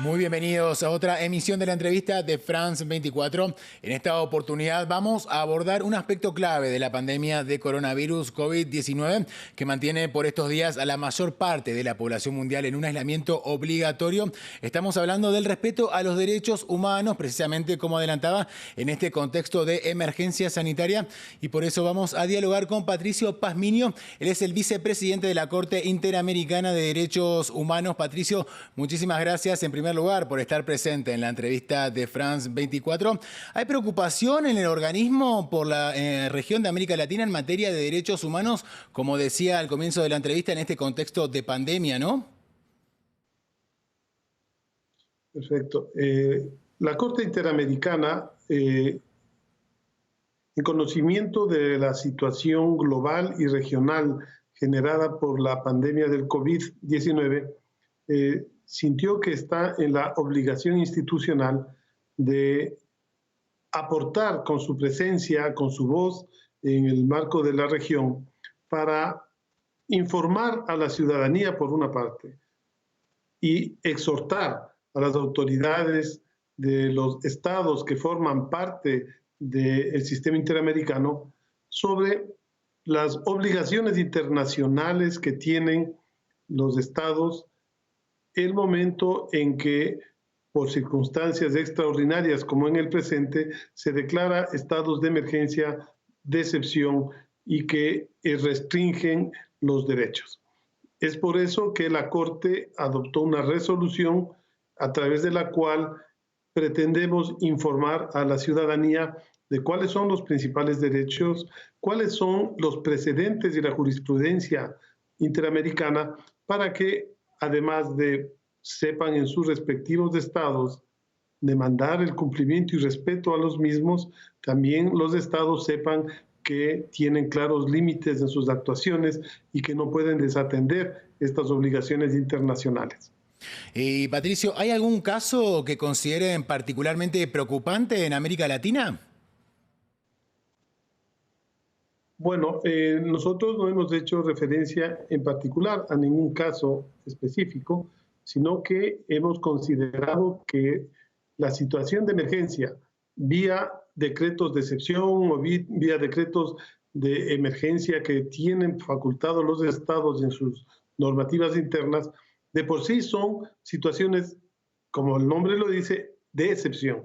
Muy bienvenidos a otra emisión de la entrevista de France 24. En esta oportunidad vamos a abordar un aspecto clave de la pandemia de coronavirus COVID-19 que mantiene por estos días a la mayor parte de la población mundial en un aislamiento obligatorio. Estamos hablando del respeto a los derechos humanos, precisamente como adelantaba, en este contexto de emergencia sanitaria. Y por eso vamos a dialogar con Patricio Pazmiño. Él es el vicepresidente de la Corte Interamericana de Derechos Humanos. Patricio, muchísimas gracias en primer lugar por estar presente en la entrevista de France 24. ¿Hay preocupación en el organismo por la región de América Latina en materia de derechos humanos, como decía al comienzo de la entrevista, en este contexto de pandemia, no? Perfecto. La Corte Interamericana, en conocimiento de la situación global y regional generada por la pandemia del COVID-19, sintió que está en la obligación institucional de aportar con su presencia, con su voz en el marco de la región para informar a la ciudadanía por una parte y exhortar a las autoridades de los estados que forman parte del sistema interamericano sobre las obligaciones internacionales que tienen los estados el momento en que, por circunstancias extraordinarias como en el presente, se declara estados de emergencia, de excepción y que restringen los derechos. Es por eso que la Corte adoptó una resolución a través de la cual pretendemos informar a la ciudadanía de cuáles son los principales derechos, cuáles son los precedentes y la jurisprudencia interamericana para que, además de sepan en sus respectivos estados demandar el cumplimiento y respeto a los mismos, también los estados sepan que tienen claros límites en sus actuaciones y que no pueden desatender estas obligaciones internacionales. Y Patricio, ¿hay algún caso que consideren particularmente preocupante en América Latina? Bueno, nosotros no hemos hecho referencia en particular a ningún caso específico, sino que hemos considerado que la situación de emergencia vía decretos de excepción o vía decretos de emergencia que tienen facultado los estados en sus normativas internas, de por sí son situaciones, como el nombre lo dice, de excepción.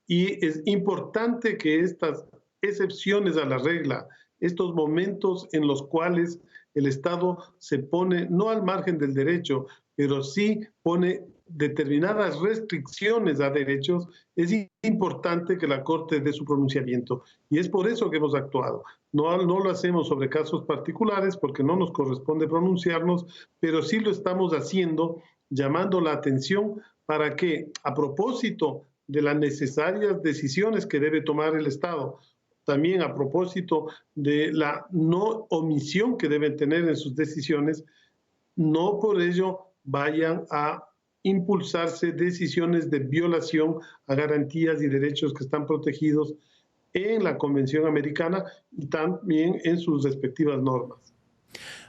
Y es importante que estas excepciones a la regla, estos momentos en los cuales el Estado se pone no al margen del derecho, pero sí pone determinadas restricciones a derechos, es importante que la Corte dé su pronunciamiento. Y es por eso que hemos actuado. No lo hacemos sobre casos particulares porque no nos corresponde pronunciarnos, pero sí lo estamos haciendo llamando la atención para que, a propósito de las necesarias decisiones que debe tomar el Estado, también a propósito de la no omisión que deben tener en sus decisiones, no por ello vayan a impulsarse decisiones de violación a garantías y derechos que están protegidos en la Convención Americana y también en sus respectivas normas.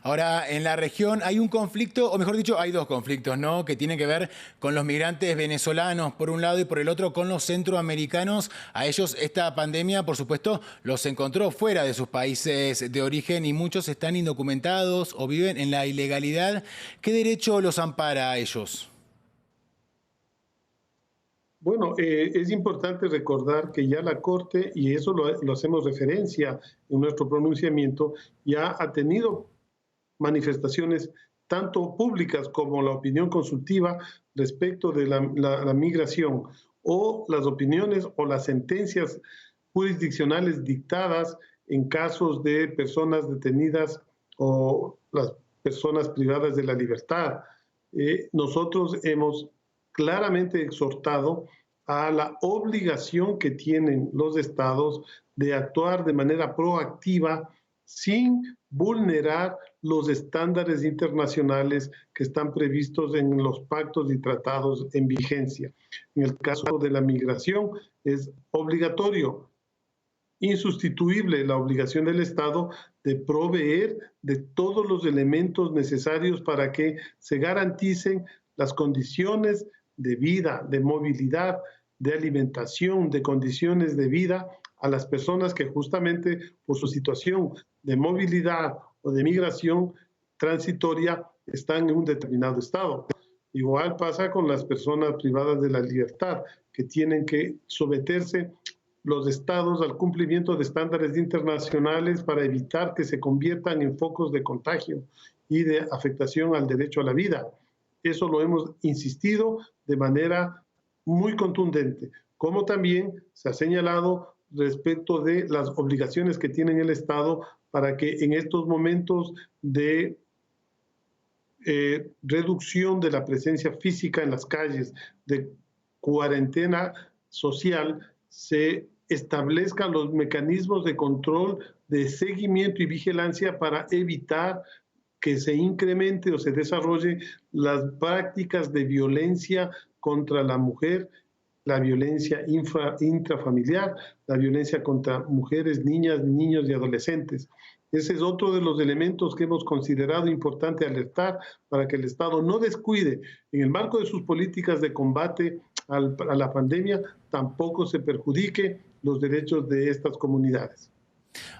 Ahora, en la región hay un conflicto, o mejor dicho, hay dos conflictos, ¿no? Que tienen que ver con los migrantes venezolanos por un lado y por el otro con los centroamericanos. A ellos esta pandemia, por supuesto, los encontró fuera de sus países de origen y muchos están indocumentados o viven en la ilegalidad. ¿Qué derecho los ampara a ellos? Bueno, es importante recordar que ya la Corte, y eso lo hacemos referencia en nuestro pronunciamiento, ya ha tenido manifestaciones tanto públicas como la opinión consultiva respecto de la migración o las opiniones o las sentencias jurisdiccionales dictadas en casos de personas detenidas o las personas privadas de la libertad. Nosotros hemos claramente exhortado a la obligación que tienen los estados de actuar de manera proactiva sin vulnerar los estándares internacionales que están previstos en los pactos y tratados en vigencia. En el caso de la migración, es obligatorio, insustituible la obligación del Estado de proveer de todos los elementos necesarios para que se garanticen las condiciones de vida, de movilidad, de alimentación, de condiciones de vida a las personas que justamente por su situación de movilidad o de migración transitoria están en un determinado estado. Igual pasa con las personas privadas de la libertad, que tienen que someterse los estados al cumplimiento de estándares internacionales para evitar que se conviertan en focos de contagio y de afectación al derecho a la vida. Eso lo hemos insistido de manera muy contundente, como también se ha señalado respecto de las obligaciones que tiene el Estado para que en estos momentos de reducción de la presencia física en las calles, de cuarentena social, se establezcan los mecanismos de control, de seguimiento y vigilancia para evitar que se incremente o se desarrolle las prácticas de violencia contra la mujer, la violencia intrafamiliar, la violencia contra mujeres, niñas, niños y adolescentes. Ese es otro de los elementos que hemos considerado importante alertar para que el Estado no descuide en el marco de sus políticas de combate a la pandemia, tampoco se perjudique los derechos de estas comunidades.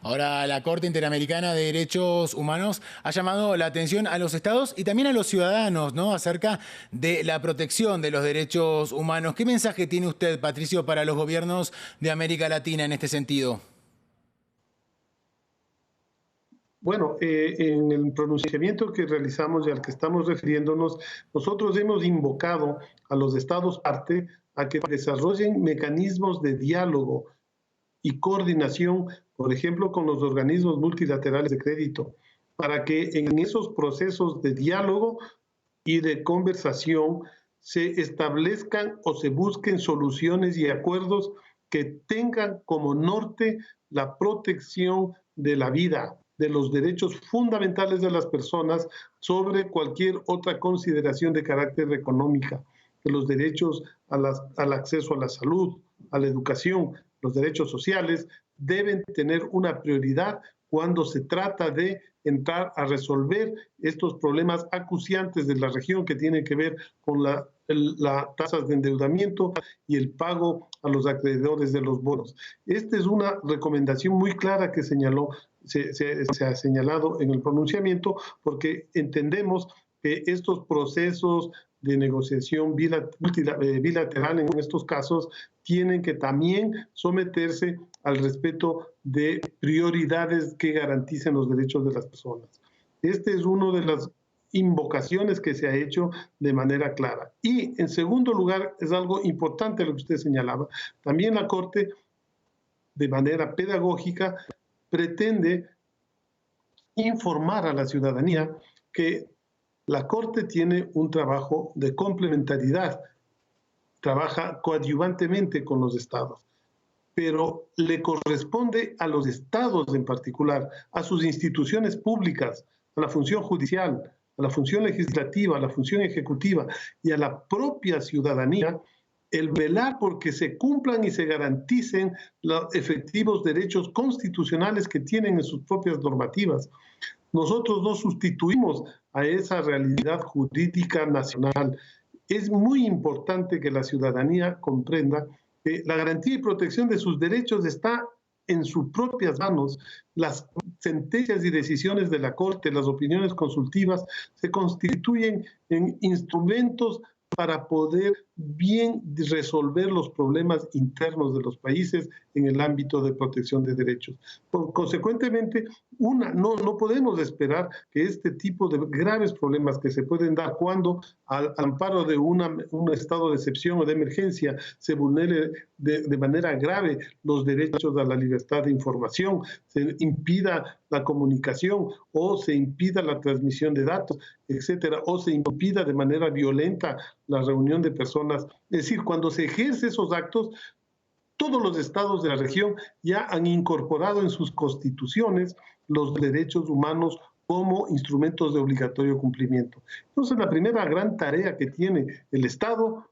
Ahora, la Corte Interamericana de Derechos Humanos ha llamado la atención a los estados y también a los ciudadanos, ¿no?, acerca de la protección de los derechos humanos. ¿Qué mensaje tiene usted, Patricio, para los gobiernos de América Latina en este sentido? Bueno, en el pronunciamiento que realizamos y al que estamos refiriéndonos, nosotros hemos invocado a los estados parte a que desarrollen mecanismos de diálogo y coordinación, por ejemplo, con los organismos multilaterales de crédito, para que en esos procesos de diálogo y de conversación se establezcan o se busquen soluciones y acuerdos que tengan como norte la protección de la vida, de los derechos fundamentales de las personas sobre cualquier otra consideración de carácter económica, de los derechos al acceso a la salud, a la educación, los derechos sociales, deben tener una prioridad cuando se trata de entrar a resolver estos problemas acuciantes de la región que tienen que ver con las tasas de endeudamiento y el pago a los acreedores de los bonos. Esta es una recomendación muy clara que se ha señalado en el pronunciamiento, porque entendemos que estos procesos de negociación bilateral en estos casos tienen que también someterse al respeto de prioridades que garanticen los derechos de las personas. Este es una de las invocaciones que se ha hecho de manera clara. Y en segundo lugar, es algo importante lo que usted señalaba, también la Corte, de manera pedagógica, pretende informar a la ciudadanía que la Corte tiene un trabajo de complementariedad, trabaja coadyuvantemente con los estados, pero le corresponde a los estados en particular, a sus instituciones públicas, a la función judicial, a la función legislativa, a la función ejecutiva y a la propia ciudadanía, el velar por que se cumplan y se garanticen los efectivos derechos constitucionales que tienen en sus propias normativas. Nosotros no sustituimos a esa realidad jurídica nacional. Es muy importante que la ciudadanía comprenda que la garantía y protección de sus derechos está en sus propias manos. Las sentencias y decisiones de la Corte, las opiniones consultivas, se constituyen en instrumentos para poder bien resolver los problemas internos de los países en el ámbito de protección de derechos. Consecuentemente, no podemos esperar que este tipo de graves problemas que se pueden dar cuando al amparo de un estado de excepción o de emergencia se vulnere de manera grave los derechos a la libertad de información, se impida la comunicación o se impida la transmisión de datos, etcétera, o se impida de manera violenta la reunión de personas. Es decir, cuando se ejerce esos actos, todos los estados de la región ya han incorporado en sus constituciones los derechos humanos como instrumentos de obligatorio cumplimiento. Entonces, la primera gran tarea que tiene el Estado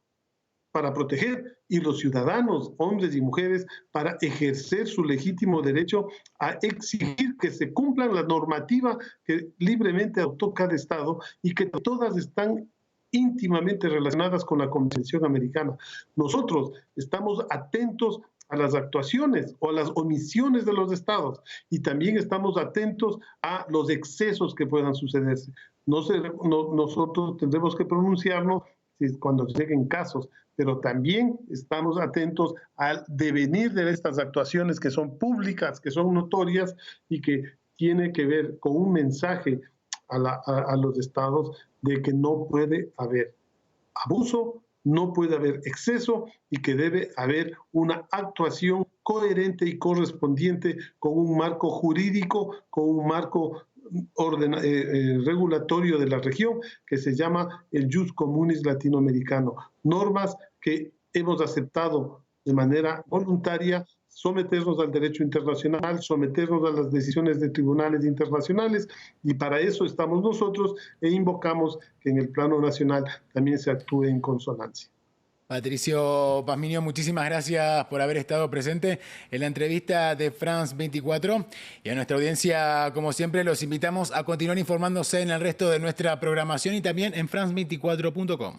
para proteger y los ciudadanos, hombres y mujeres, para ejercer su legítimo derecho a exigir que se cumplan la normativa que libremente adoptó cada Estado y que todas están íntimamente relacionadas con la Convención Americana. Nosotros estamos atentos a las actuaciones o a las omisiones de los estados y también estamos atentos a los excesos que puedan sucederse. Nosotros tendremos que pronunciarnos cuando lleguen casos, pero también estamos atentos al devenir de estas actuaciones que son públicas, que son notorias y que tiene que ver con un mensaje a los estados de que no puede haber abuso, no puede haber exceso y que debe haber una actuación coherente y correspondiente con un marco jurídico, con un marco regulatorio de la región que se llama el Jus Communis latinoamericano. Normas que hemos aceptado de manera voluntaria, someternos al derecho internacional, someternos a las decisiones de tribunales internacionales, y para eso estamos nosotros e invocamos que en el plano nacional también se actúe en consonancia. Patricio Pazmiño, muchísimas gracias por haber estado presente en la entrevista de France 24. Y a nuestra audiencia, como siempre, los invitamos a continuar informándose en el resto de nuestra programación y también en france24.com.